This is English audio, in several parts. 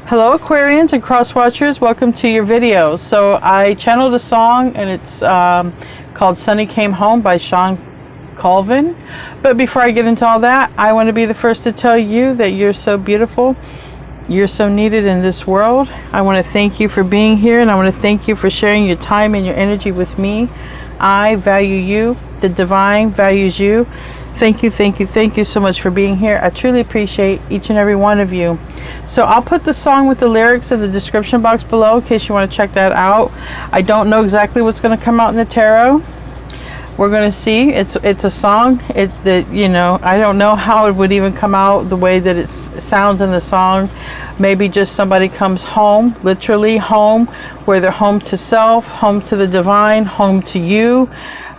Hello Aquarians and cross watchers, welcome to your video. So I channeled a song and it's called Sunny Came Home by Sean Colvin. But before I get into all that, I want to be the first to tell you that you're so beautiful. You're so needed in this world. I want to thank you for being here, and I want to thank you for sharing your time and your energy with me. I value you. The divine values you. Thank you, thank you, thank you so much for being here. I truly appreciate each and every one of you. So I'll put the song with the lyrics in the description box below in case you want to check that out. I don't know exactly what's going to come out in the tarot. We're going to see. It's a song. I don't know how it would even come out the way that it sounds in the song. Maybe just somebody comes home, literally home, where they're home to self, home to the divine, home to you.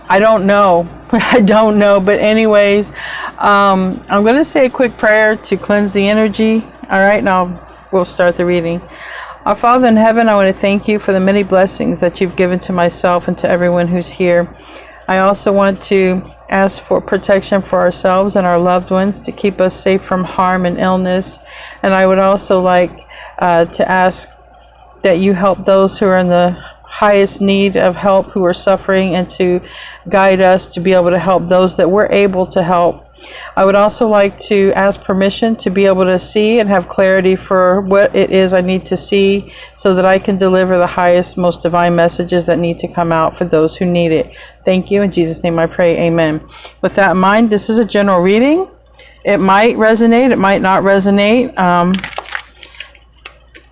I don't know. I don't know. But anyways, I'm going to say a quick prayer to cleanse the energy. All right, now we'll start the reading. Our Father in heaven, I want to thank you for the many blessings that you've given to myself and to everyone who's here. I also want to ask for protection for ourselves and our loved ones to keep us safe from harm and illness. And I would also like to ask that you help those who are in the highest need of help, who are suffering, and to guide us to be able to help those that we're able to help. I would also like to ask permission to be able to see and have clarity for what it is I need to see so that I can deliver the highest, most divine messages that need to come out for those who need it. Thank you. In Jesus' name I pray. Amen. With that in mind, this is a general reading. It might resonate. It might not resonate.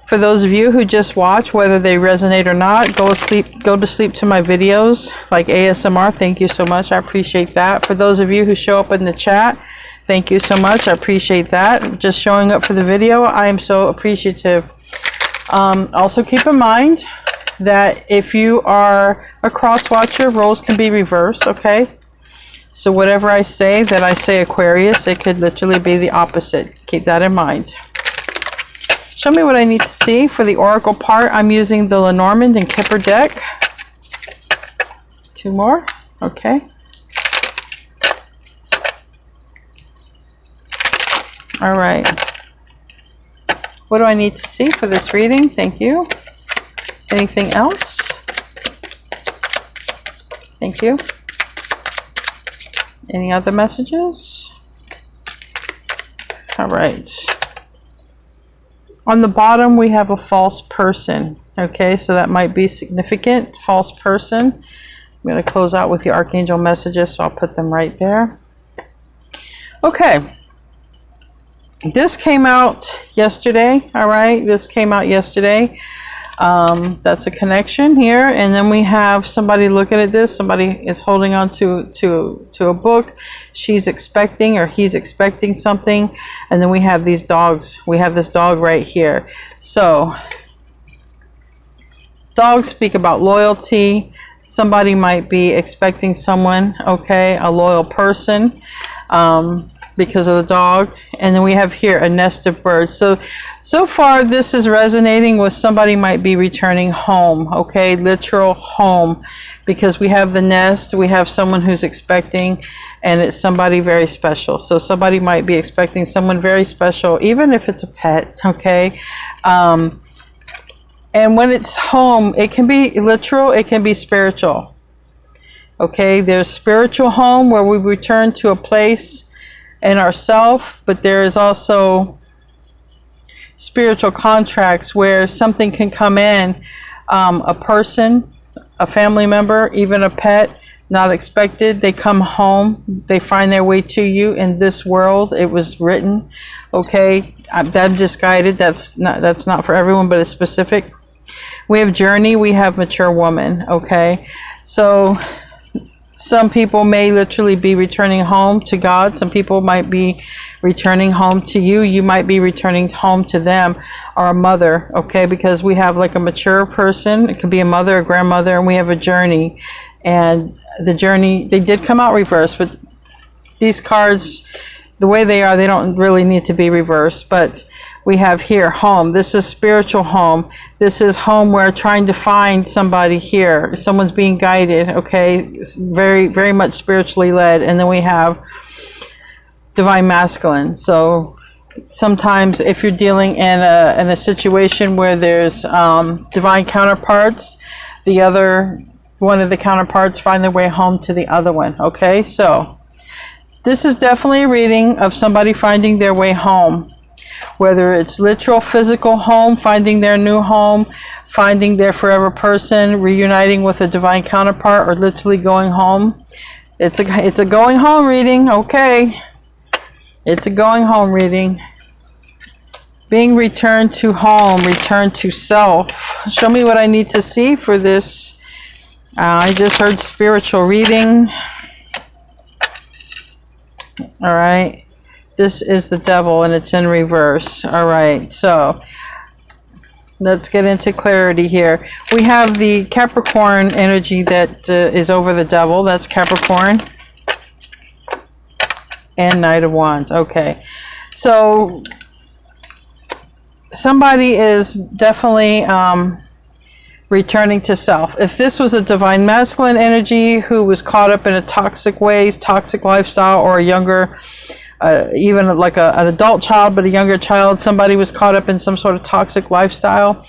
For those of you who just watch, whether they resonate or not, go to sleep to my videos like ASMR. Thank you so much. I appreciate that. For those of you who show up in the chat, thank you so much. I appreciate that. Just showing up for the video, I am so appreciative. Also keep in mind that if you are a cross watcher, roles can be reversed, okay? So whatever I say, that I say Aquarius, it could literally be the opposite. Keep that in mind. Show me what I need to see. For the oracle part, I'm using the Lenormand and Kipper deck. Two more. Okay. All right. What do I need to see for this reading? Thank you. Anything else? Thank you. Any other messages? All right. On the bottom, we have a false person. Okay, so that might be significant. False person. I'm going to close out with the archangel messages, so I'll put them right there. Okay. This came out yesterday. All right, this came out yesterday. That's a connection here, and then we have somebody looking at this. Somebody is holding on to a book. She's expecting, or he's expecting something, and then we have these dogs. We have this dog right here. So dogs speak about loyalty. Somebody might be expecting someone, okay, a loyal person, because of the dog. And then we have here a nest of birds. So far this is resonating with somebody might be returning home, okay, literal home, because we have the nest, we have someone who's expecting, and it's somebody very special. So somebody might be expecting someone very special, even if it's a pet, okay. And when it's home, it can be literal, it can be spiritual, okay. There's spiritual home where we return to a place in ourself, but there is also spiritual contracts where something can come in, a person, a family member, even a pet, not expected. They come home, they find their way to you in this world. It was written, okay. I'm just guided. That's not for everyone, but it's specific. We have journey, we have mature woman, okay. So some people may literally be returning home to God. Some people might be returning home to you. You might be returning home to them, or a mother, okay? Because we have like a mature person. It could be a mother, a grandmother, and we have a journey. And the journey, they did come out reversed, but these cards, the way they are, they don't really need to be reversed. But we have here home. This is spiritual home. This is home where trying to find somebody here. Someone's being guided, okay? It's very, very much spiritually led. And then we have divine masculine. So sometimes if you're dealing in a situation where there's divine counterparts, one of the counterparts find their way home to the other one. Okay, so this is definitely a reading of somebody finding their way home, whether it's literal physical home, finding their new home, finding their forever person, reuniting with a divine counterpart, or literally going home. It's a going home reading. Okay, it's a going home reading. Being returned to home, returned to self. Show me what I need to see for this. I just heard spiritual reading. All right. This is the devil and it's in reverse. All right. So let's get into clarity here. We have the Capricorn energy that is over the devil. That's Capricorn. And Knight of Wands. Okay. So somebody is definitely returning to self. If this was a divine masculine energy who was caught up in a toxic ways, toxic lifestyle, or a younger, even like an adult child, but a younger child, somebody was caught up in some sort of toxic lifestyle.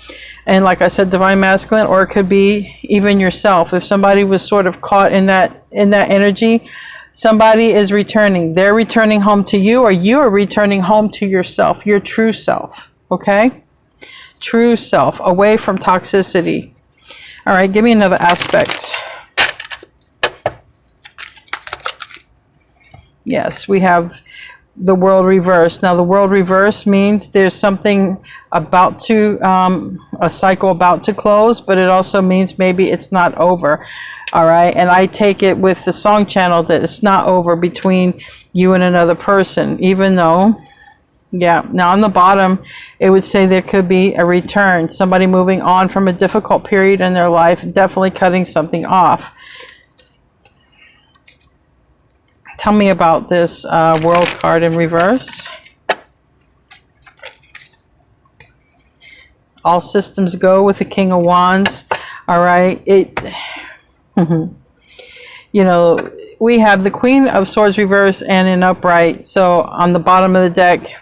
And like I said, divine masculine, or it could be even yourself. If somebody was sort of caught in that energy, somebody is returning. They're returning home to you, or you are returning home to yourself, your true self. Okay? True self, away from toxicity. All right, give me another aspect. Yes, we have the world reverse. Now, the world reverse means there's something about to, a cycle about to close, but it also means maybe it's not over. All right, and I take it with the song channel that it's not over between you and another person, even though, yeah, now on the bottom, it would say there could be a return, somebody moving on from a difficult period in their life, definitely cutting something off. Tell me about this world card in reverse. All systems go with the King of Wands. All right, you know, we have the Queen of Swords reverse and an upright. So on the bottom of the deck,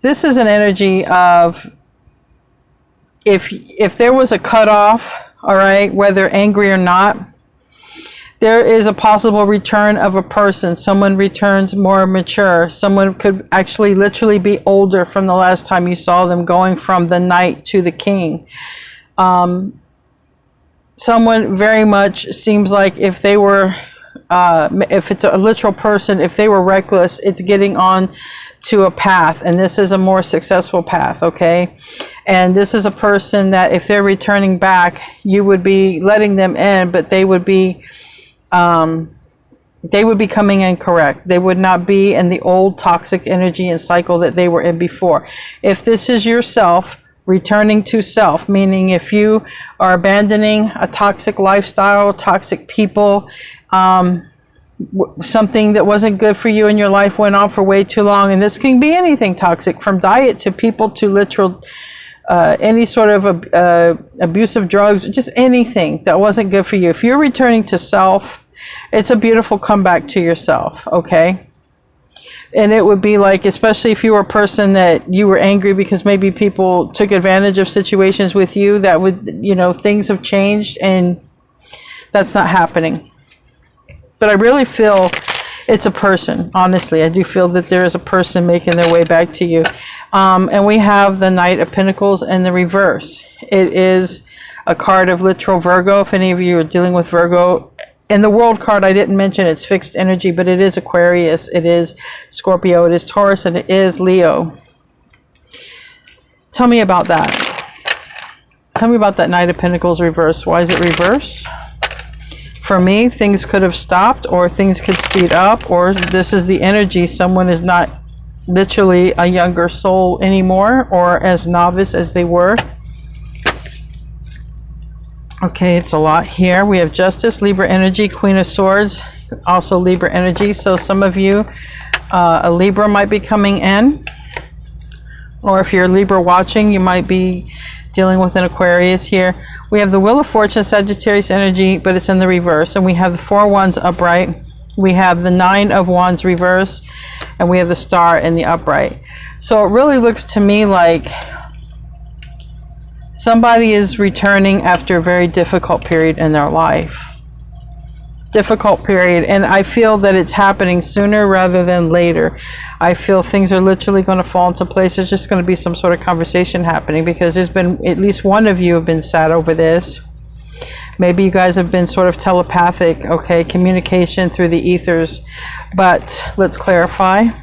this is an energy of if there was a cutoff, all right, whether angry or not, there is a possible return of a person. Someone returns more mature. Someone could actually literally be older from the last time you saw them, going from the Knight to the King. Someone very much seems like if they were, if it's a literal person, if they were reckless, it's getting on to a path, and this is a more successful path. Okay, and this is a person that if they're returning back, you would be letting them in, but they would be coming in correct. They would not be in the old toxic energy and cycle that they were in before. If this is yourself returning to self, meaning if you are abandoning a toxic lifestyle, toxic people, something that wasn't good for you in your life went on for way too long, and this can be anything toxic, from diet to people to literal any sort of abusive drugs, just anything that wasn't good for you. If you're returning to self, it's a beautiful comeback to yourself. Okay, and it would be like, especially if you were a person that you were angry because maybe people took advantage of situations with you, that would, you know, things have changed and that's not happening. But I really feel it's a person. Honestly, I do feel that there is a person making their way back to you. And we have the Knight of Pentacles in the reverse. It is a card of literal Virgo. If any of you are dealing with Virgo. In the world card, I didn't mention it's fixed energy, but it is Aquarius, it is Scorpio, it is Taurus, and it is Leo. Tell me about that. Tell me about that Knight of Pentacles reverse. Why is it reverse? For me, things could have stopped, or things could speed up, or this is the energy. Someone is not literally a younger soul anymore, or as novice as they were. Okay, it's a lot here. We have Justice, Libra energy, Queen of Swords, also Libra energy. So some of you, a Libra might be coming in, or if you're a Libra watching, you might be dealing with an Aquarius here. We have the Wheel of Fortune, Sagittarius energy, but it's in the reverse. And we have the Four of Wands upright. We have the Nine of Wands reverse. and we have the star in the upright. So it really looks to me like somebody is returning after a very difficult period in their life. Difficult period, and I feel that it's happening sooner rather than later. I feel things are literally going to fall into place. There's just going to be some sort of conversation happening, because there's been at least one of you have been sad over this. Maybe you guys have been sort of telepathic, okay, communication through the ethers. But let's clarify. I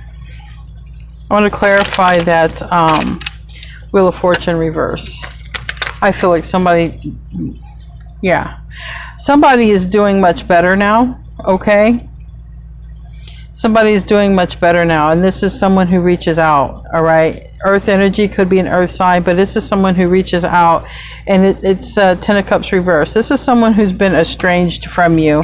want to clarify that Wheel of Fortune reverse. I feel like somebody, yeah, somebody is doing much better now, okay? Somebody is doing much better now, and this is someone who reaches out, all right? Earth energy could be an earth sign, but this is someone who reaches out, and it's Ten of Cups reverse. This is someone who's been estranged from you,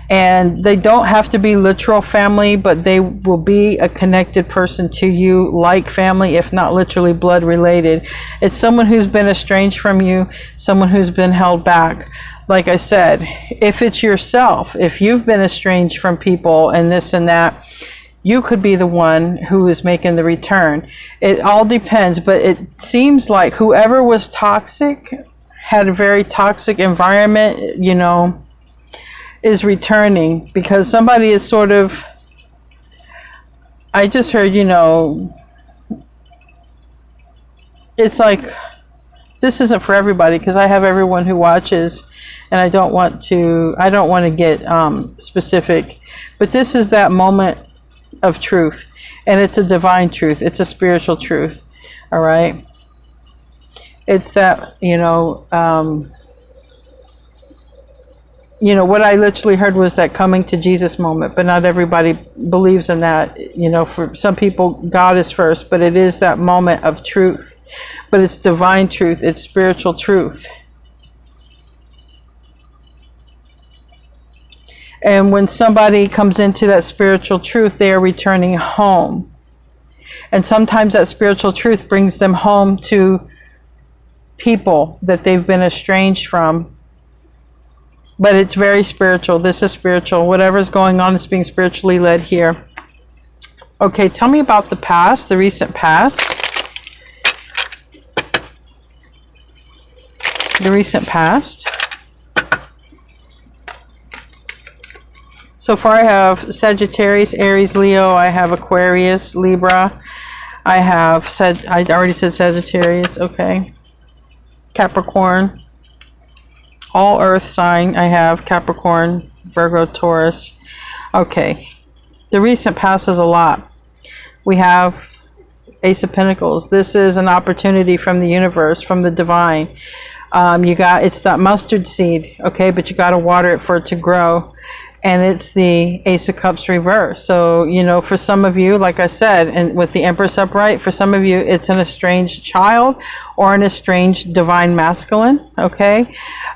and they don't have to be literal family, but they will be a connected person to you, like family, if not literally blood related. It's someone who's been estranged from you, someone who's been held back. Like I said, if it's yourself, if you've been estranged from people and this and that, you could be the one who is making the return. It all depends, but it seems like whoever was toxic, had a very toxic environment, you know, is returning, because somebody is sort of, I just heard, you know, it's like, this isn't for everybody, because I have everyone who watches, and I don't want to get specific, but this is that moment of truth, and it's a divine truth, it's a spiritual truth, all right? It's that, you know, what I literally heard was that coming to Jesus moment, but not everybody believes in that. You know, for some people, God is first, but it is that moment of truth, but it's divine truth, it's spiritual truth. And when somebody comes into that spiritual truth, they are returning home. And sometimes that spiritual truth brings them home to people that they've been estranged from. But it's very spiritual. This is spiritual. Whatever's going on is being spiritually led here. Okay, tell me about the past, the recent past. The recent past. So far I have Sagittarius, Aries, Leo. I have Aquarius, Libra. I have, I already said Sagittarius, okay. Capricorn. All earth sign. I have Capricorn, Virgo, Taurus. Okay. The recent past is a lot. We have Ace of Pentacles. This is an opportunity from the universe, from the divine. It's that mustard seed, okay, but you got to water it for it to grow. And it's the Ace of Cups reverse. So, you know, for some of you, like I said, and with the Empress upright, for some of you, it's an estranged child or an estranged divine masculine, okay?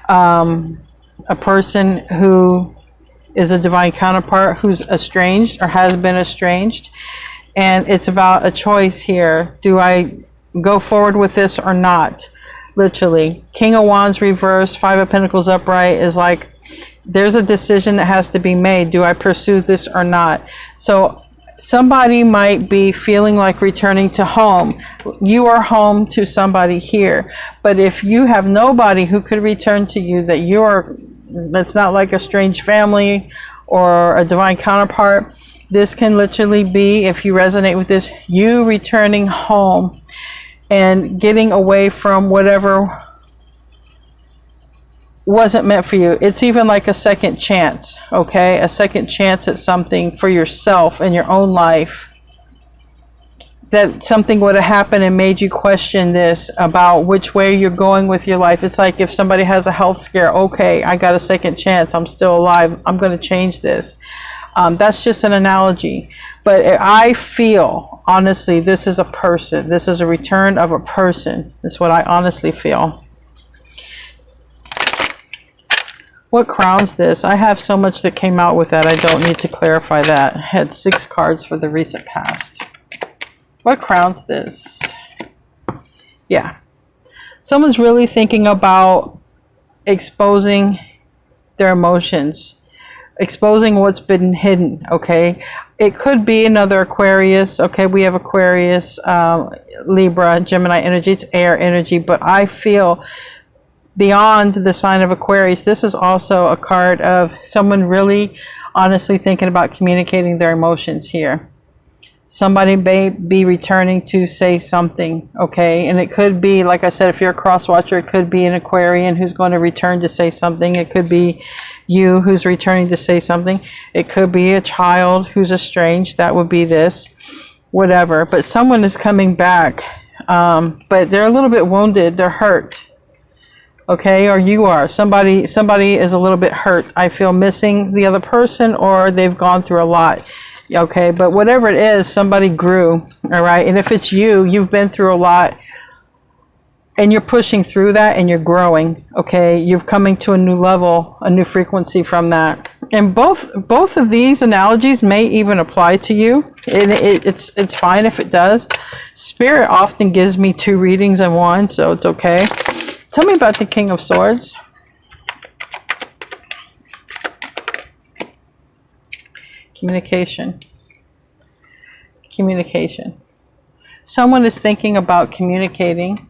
A person who is a divine counterpart who's estranged or has been estranged. And it's about a choice here. Do I go forward with this or not? Literally. King of Wands reverse, Five of Pentacles upright is like, there's a decision that has to be made. Do I pursue this or not? So somebody might be feeling like returning to home. You are home to somebody here. But if you have nobody who could return to you, that's not like a strange family or a divine counterpart, this can literally be, if you resonate with this, you returning home and getting away from whatever wasn't meant for you. It's even like a second chance, okay? A second chance at something for yourself in your own life. That something would have happened and made you question this about which way you're going with your life. It's like if somebody has a health scare, okay, I got a second chance, I'm still alive, I'm going to change this. That's just an analogy. But I feel, honestly, this is a person. This is a return of a person. That's what I honestly feel. What crowns this? I have so much that came out with that. I don't need to clarify that. I had 6 cards for the recent past. What crowns this? Yeah. Someone's really thinking about exposing their emotions. exposing what's been hidden. Okay, it could be another Aquarius. Okay, we have Aquarius, Libra, Gemini energy. It's air energy, but I feel beyond the sign of Aquarius, this is also a card of someone really honestly thinking about communicating their emotions here. Somebody may be returning to say something, okay? And it could be, like I said, if you're a cross watcher, it could be an Aquarian who's going to return to say something. It could be you who's returning to say something. It could be a child who's estranged. That would be this, whatever. But someone is coming back, but they're a little bit wounded. They're hurt, okay? Or you are. Somebody is a little bit hurt. I feel missing the other person, or they've gone through a lot. Okay, but whatever it is, somebody grew, all right? And if it's you, you've been through a lot, and you're pushing through that, and you're growing, okay? You're coming to a new level, a new frequency from that. And both of these analogies may even apply to you. And it's fine if it does. Spirit often gives me 2 readings in one, so it's okay. Tell me about the King of Swords. Communication. Someone is thinking about communicating.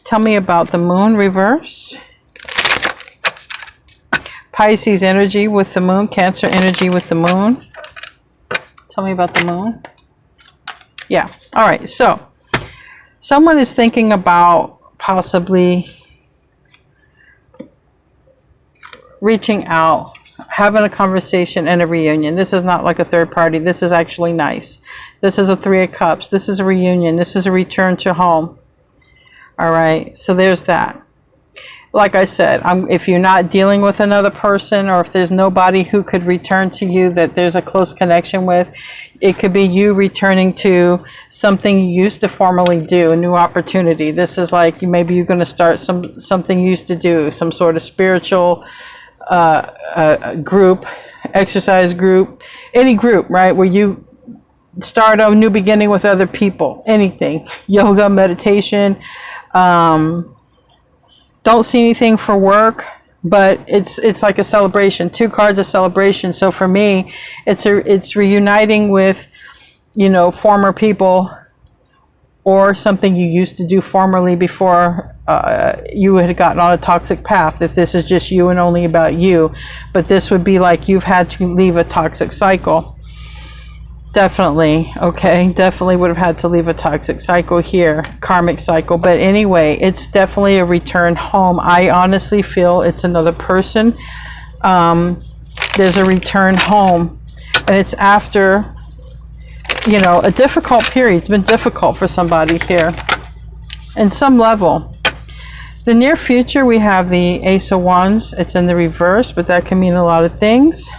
Tell me about the Moon reverse. Pisces energy with the Moon. Cancer energy with the Moon. Tell me about the Moon. Yeah. All right. So someone is thinking about possibly reaching out, having a conversation and a reunion. This is not like a third party. This is actually nice. This is a 3 of Cups. This is a reunion. This is a return to home. All right. So there's that. Like I said, if you're not dealing with another person, or if there's nobody who could return to you that there's a close connection with, it could be you returning to something you used to formerly do, a new opportunity. This is like maybe you're going to start something you used to do, some sort of spiritual group, exercise group, any group, right, where you start a new beginning with other people, anything, yoga, meditation. Don't see anything for work, but it's like a celebration. 2 cards of celebration. So for me, it's reuniting with, former people, or something you used to do formerly before you had gotten on a toxic path, if this is just you and only about you. But this would be like you've had to leave a toxic cycle. Definitely, okay, definitely would have had to leave a toxic cycle here, karmic cycle. But anyway, it's definitely a return home. I honestly feel it's another person. There's a return home, and it's after, a difficult period. It's been difficult for somebody here in some level. The near future, we have the Ace of Wands. It's in the reverse, but that can mean a lot of things.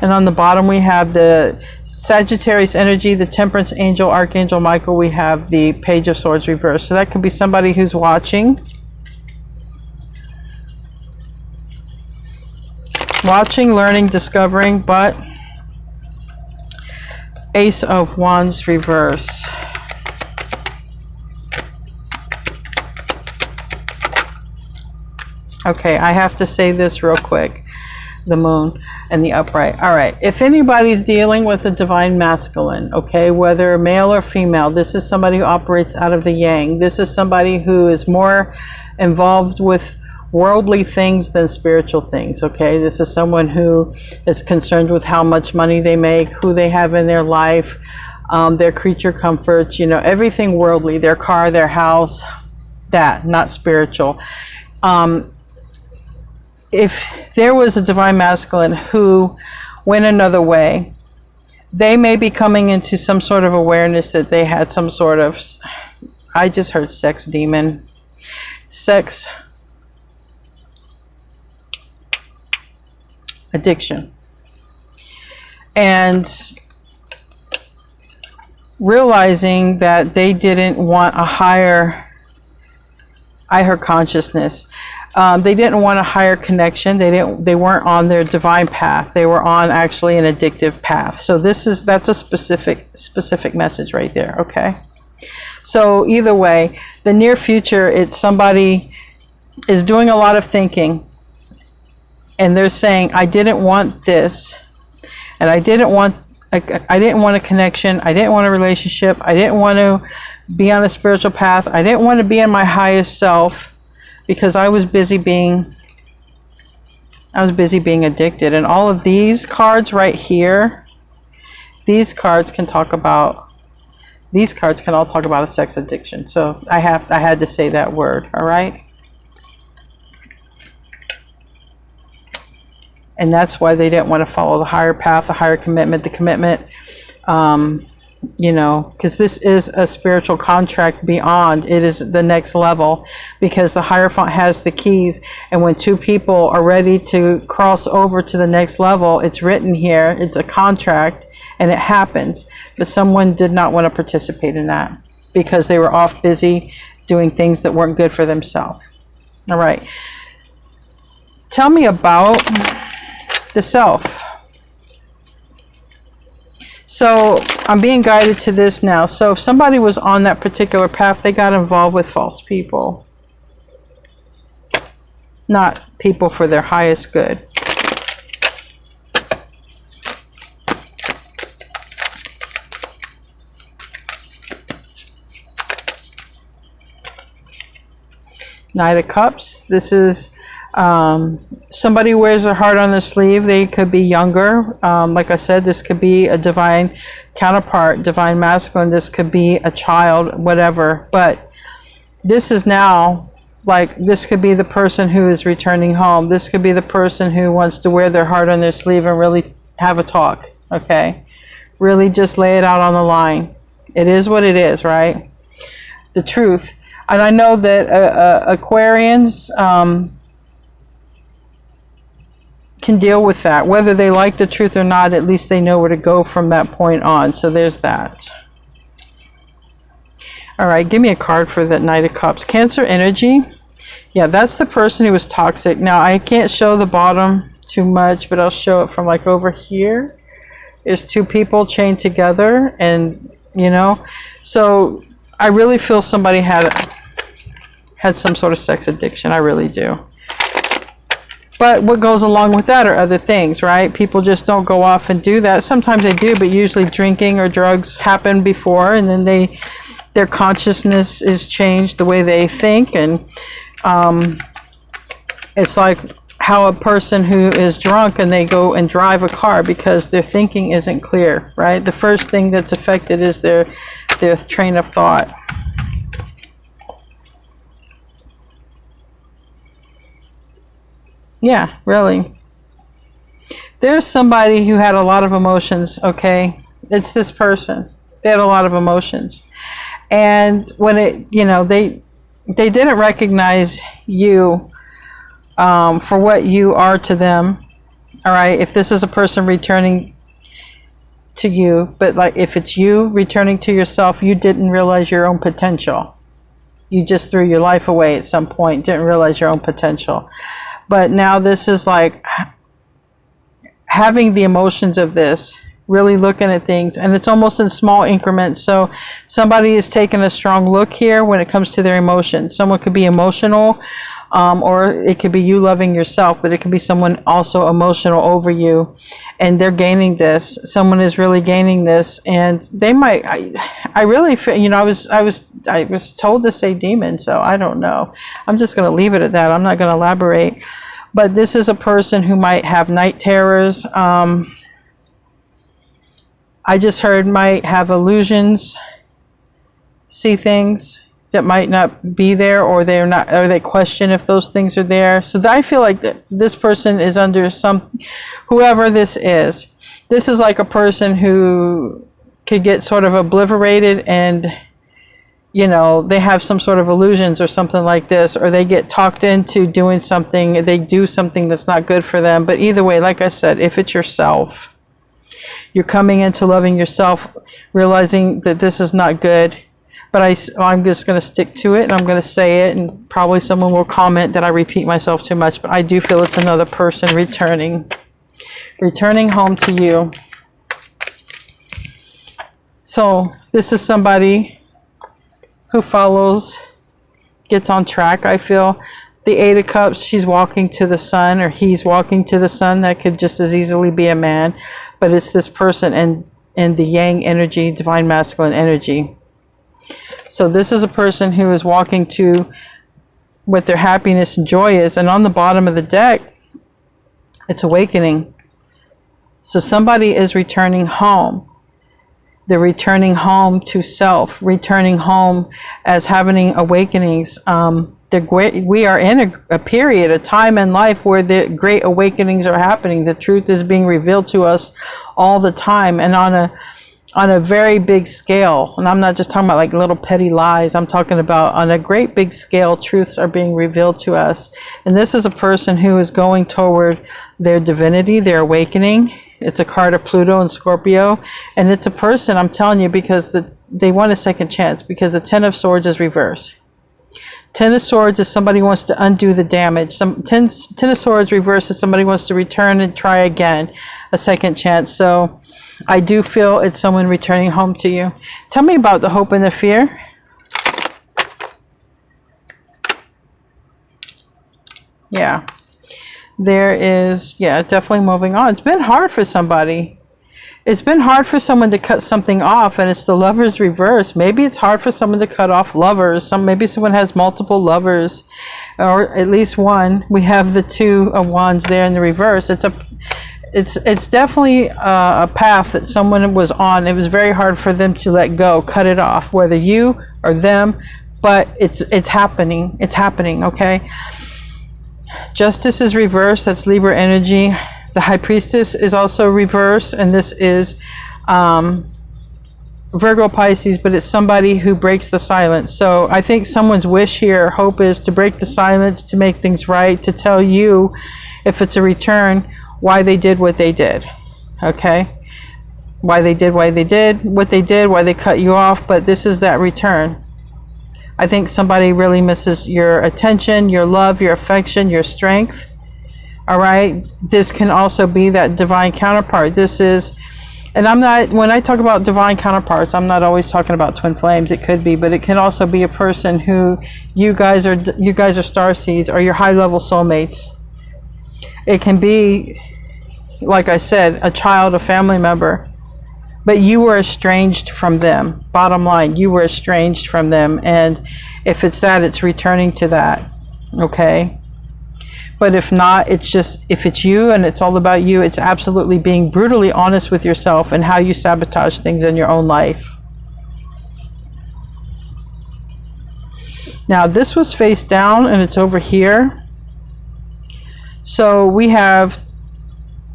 And on the bottom, we have the Sagittarius energy, the Temperance angel, Archangel Michael. We have the Page of Swords reverse. So that could be somebody who's watching. Watching, learning, discovering, but Ace of Wands reverse. Okay, I have to say this real quick. The Moon and the upright. All right, if anybody's dealing with the divine masculine, okay, whether male or female, this is somebody who operates out of the yang. This is somebody who is more involved with worldly things than spiritual things, okay? This is someone who is concerned with how much money they make, who they have in their life, their creature comforts, everything worldly, their car, their house, that, not spiritual. If there was a divine masculine who went another way, they may be coming into some sort of awareness that they had some sort of, I just heard sex demon, sex addiction. And realizing that they didn't want a higher consciousness. They didn't want a higher connection. They weren't on their divine path. They were on actually an addictive path. So that's a specific message right there, okay? So either way, the near future, it's somebody is doing a lot of thinking, and they're saying, I didn't want this, and I didn't want a connection, I didn't want a relationship, I didn't want to be on a spiritual path, I didn't want to be in my highest self, because I was busy being addicted. And all of these cards right here, these cards can all talk about a sex addiction. So I had to say that word, all right? And that's why they didn't want to follow the higher path, the higher commitment, you know, because this is a spiritual contract beyond. It is the next level, because the Hierophant has the keys, and when two people are ready to cross over to the next level, it's written here, it's a contract, and it happens. But someone did not want to participate in that because they were off busy doing things that weren't good for themselves. All right. Tell me about the self. So I'm being guided to this now. So if somebody was on that particular path, they got involved with false people. Not people for their highest good. Knight of Cups. This is somebody wears their heart on their sleeve. They could be younger. Like I said, this could be a divine counterpart, divine masculine. This could be a child, whatever. But this is now, like, this could be the person who is returning home. This could be the person who wants to wear their heart on their sleeve and really have a talk, okay? Really just lay it out on the line. It is what it is, right? The truth. And I know that Aquarians can deal with that. Whether they like the truth or not, at least they know where to go from that point on. So there's that. All right, give me a card for that Knight of Cups. Cancer energy. Yeah, that's the person who was toxic. Now, I can't show the bottom too much, but I'll show it from like over here. There's two people chained together, and, you know, so I really feel somebody had some sort of sex addiction. I really do. But what goes along with that are other things, right? People just don't go off and do that. Sometimes they do, but usually drinking or drugs happen before, and then their consciousness is changed, the way they think. And it's like how a person who is drunk and they go and drive a car because their thinking isn't clear, right? The first thing that's affected is their train of thought. Yeah, really. There's somebody who had a lot of emotions, okay? It's this person. They had a lot of emotions. And when it, you know, they didn't recognize you for what you are to them, all right? If this is a person returning to you, but like if it's you returning to yourself, you didn't realize your own potential. You just threw your life away at some point, didn't realize your own potential. But now this is like having the emotions of this, really looking at things, and it's almost in small increments. So somebody is taking a strong look here when it comes to their emotions. Someone could be emotional, or it could be you loving yourself, but it could be someone also emotional over you, and they're gaining this. Someone is really gaining this, and they might. I really feel, you know, I was told to say demon, so I don't know. I'm just going to leave it at that. I'm not going to elaborate. But this is a person who might have night terrors. I just heard might have illusions, see things that might not be there, or they're not, or they question if those things are there. So I feel like that this person is under whoever this is like a person who could get sort of obliterated, and, you know, they have some sort of illusions or something like this, or they get talked into doing something, they do something that's not good for them. But either way, like I said, if it's yourself, you're coming into loving yourself, realizing that this is not good. But I'm just going to stick to it, and I'm going to say it, and probably someone will comment that I repeat myself too much, but I do feel it's another person returning home to you. So this is somebody who follows, gets on track, I feel. The Eight of Cups, she's walking to the sun, or he's walking to the sun. That could just as easily be a man, but it's this person in the yang energy, divine masculine energy. So this is a person who is walking to what their happiness and joy is, and on the bottom of the deck, it's awakening. So somebody is returning home. They're returning home to self, returning home as having awakenings. We are in a period, a time in life where the great awakenings are happening. The truth is being revealed to us all the time, and on a very big scale. And I'm not just talking about like little petty lies. I'm talking about on a great big scale, truths are being revealed to us. And this is a person who is going toward their divinity, their awakening. It's a card of Pluto and Scorpio. And it's a person, I'm telling you, because they want a second chance, because the Ten of Swords is reversed. Ten of Swords is somebody who wants to undo the damage. Ten of Swords reverse is somebody who wants to return and try again, a second chance. So I do feel it's someone returning home to you. Tell me about the hope and the fear. Yeah. There is, yeah, definitely moving on. It's been hard for somebody. It's been hard for someone to cut something off, and it's the Lovers reverse. Maybe it's hard for someone to cut off lovers. Maybe someone has multiple lovers, or at least one. We have the Two of Wands there in the reverse. It's definitely a path that someone was on. It was very hard for them to let go, cut it off, whether you or them, but it's happening. It's happening, okay? Justice is reversed. That's Libra energy. The High Priestess is also reversed, and this is Virgo Pisces, but it's somebody who breaks the silence. So I think someone's wish here, hope, is to break the silence, to make things right, to tell you, if it's a return, why they did what they did. Okay? Why they did what they did, why they cut you off, but this is that return. I think somebody really misses your attention, your love, your affection, your strength. All right? This can also be that divine counterpart. This is, and I'm not, when I talk about divine counterparts, I'm not always talking about twin flames. It could be, but it can also be a person who you guys are starseeds, or your high level soulmates. It can be, like I said, a child, a family member, but you were estranged from them. Bottom line, you were estranged from them. And if it's that, it's returning to that. Okay? But if not, it's just, if it's you and it's all about you, it's absolutely being brutally honest with yourself and how you sabotage things in your own life. Now, this was face down and it's over here. So we have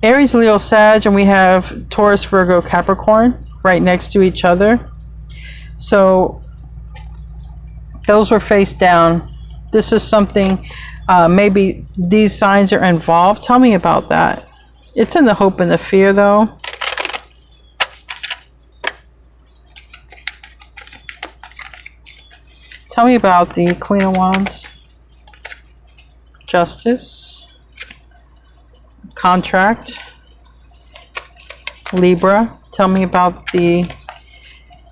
Aries, Leo, Sag, and we have Taurus, Virgo, Capricorn right next to each other. So those were face down. This is something, maybe these signs are involved. Tell me about that. It's in the hope and the fear, though. Tell me about the Queen of Wands. Justice. Contract. Libra. Tell me about the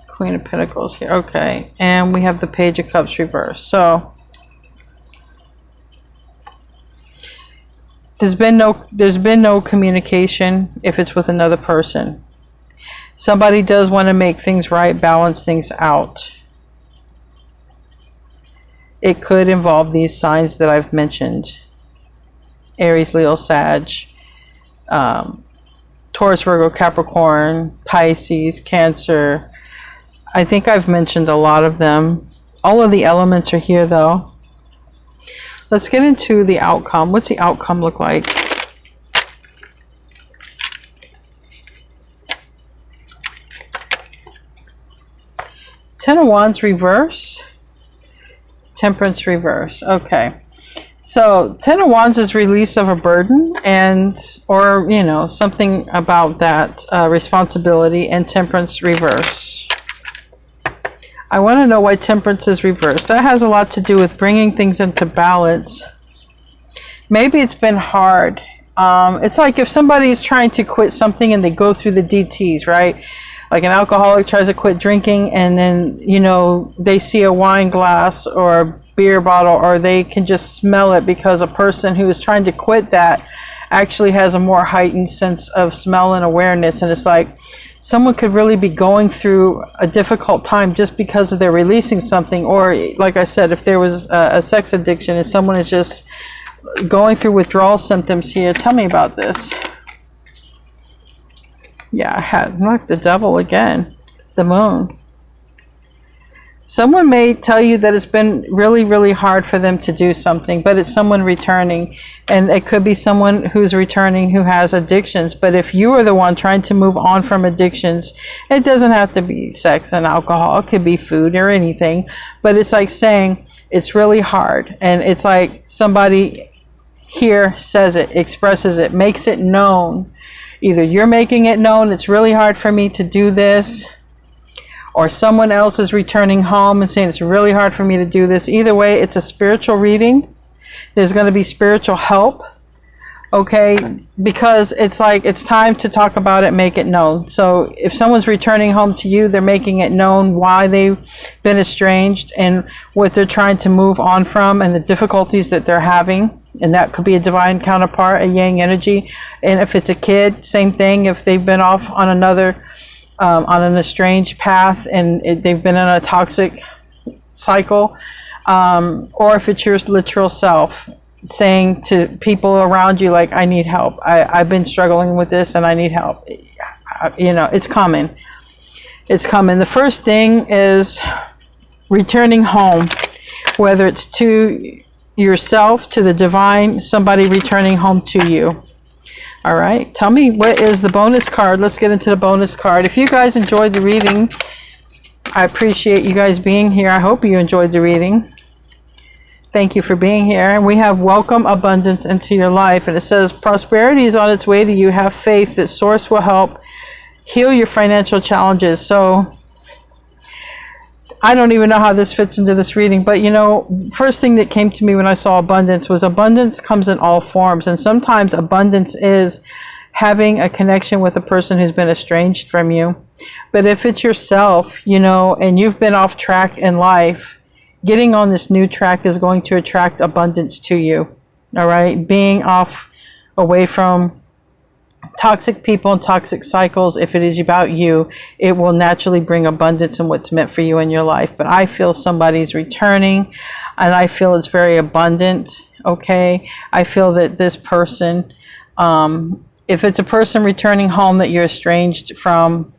Queen of Pentacles here. Okay. And we have the Page of Cups reversed. So there's been no communication if it's with another person. Somebody does want to make things right, balance things out. It could involve these signs that I've mentioned. Aries, Leo, Sag, Taurus, Virgo, Capricorn, Pisces, Cancer. I think I've mentioned a lot of them. All of the elements are here, though. Let's get into the outcome. What's the outcome look like? Ten of Wands reverse. Temperance reverse. Okay. So Ten of Wands is release of a burden, and or you know, something about that responsibility, and Temperance reverse. I want to know why Temperance is reversed. That has a lot to do with bringing things into balance. Maybe it's been hard. It's like if somebody is trying to quit something and they go through the DTs, right? Like an alcoholic tries to quit drinking, and then, you know, they see a wine glass or beer bottle, or they can just smell it, because a person who is trying to quit that actually has a more heightened sense of smell and awareness. And it's like someone could really be going through a difficult time just because of their releasing something. Or like I said, if there was a sex addiction and someone is just going through withdrawal symptoms here. Tell me about this. Yeah, I had, look, the devil again, the moon. Someone may tell you that it's been really, really hard for them to do something, but it's someone returning. And it could be someone who's returning who has addictions. But if you are the one trying to move on from addictions, it doesn't have to be sex and alcohol. It could be food or anything. But it's like saying it's really hard. And it's like somebody here says it, expresses it, makes it known. Either you're making it known, it's really hard for me to do this, or someone else is returning home and saying it's really hard for me to do this. Either way, it's a spiritual reading. There's going to be spiritual help, okay? Because it's like it's time to talk about it, make it known. So if someone's returning home to you, they're making it known why they've been estranged and what they're trying to move on from and the difficulties that they're having. And that could be a divine counterpart, a yang energy. And if it's a kid, same thing. If they've been off on another on an estranged path and they've been in a toxic cycle, or if it's your literal self saying to people around you, like, I need help, I've been struggling with this and I need help. You know, it's coming. It's coming. The first thing is returning home, whether it's to yourself, to the divine, somebody returning home to you. All right, tell me, what is the bonus card? Let's get into the bonus card. If you guys enjoyed the reading, I appreciate you guys being here. I hope you enjoyed the reading. Thank you for being here. And we have welcome abundance into your life. And it says prosperity is on its way to you. Have faith that Source will help heal your financial challenges. So I don't even know how this fits into this reading, but you know, first thing that came to me when I saw abundance was abundance comes in all forms. And sometimes abundance is having a connection with a person who's been estranged from you. But if it's yourself, you know, and you've been off track in life, getting on this new track is going to attract abundance to you. All right. Being off away from toxic people and toxic cycles, if it is about you, it will naturally bring abundance in what's meant for you in your life. But I feel somebody's returning and I feel it's very abundant. Okay. I feel that this person, if it's a person returning home that you're estranged from,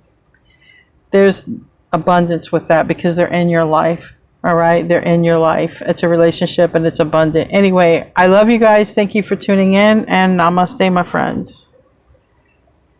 there's abundance with that because they're in your life. All right. They're in your life. It's a relationship and it's abundant. Anyway, I love you guys. Thank you for tuning in, and namaste, my friends.